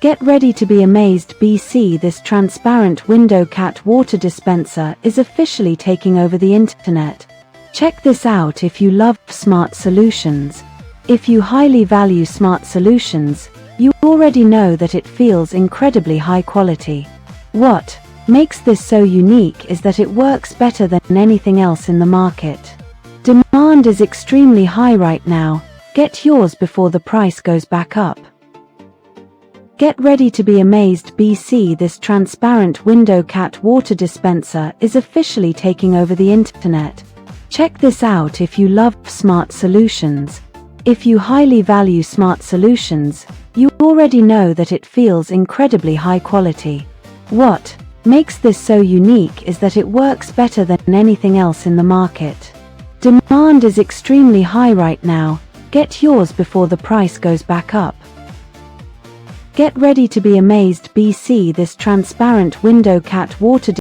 Get ready to be amazed, BC. This transparent Window Cat Water Dispenser is officially taking over the internet. Check this out. If you love smart solutions, if you highly value smart solutions, you already know that it feels incredibly high quality. What makes this so unique is that it works better than anything else in the market. Demand is extremely high right now. Get yours before the price goes back up. Get ready to be amazed, BC. This transparent Window Cat Water Dispenser is officially taking over the internet. Check this out. If you love smart solutions, if you highly value smart solutions, you already know that it feels incredibly high quality. What makes this so unique is that it works better than anything else in the market. Demand is extremely high right now. Get yours before the price goes back up. Get ready to be amazed, BC. This transparent Window Cat Water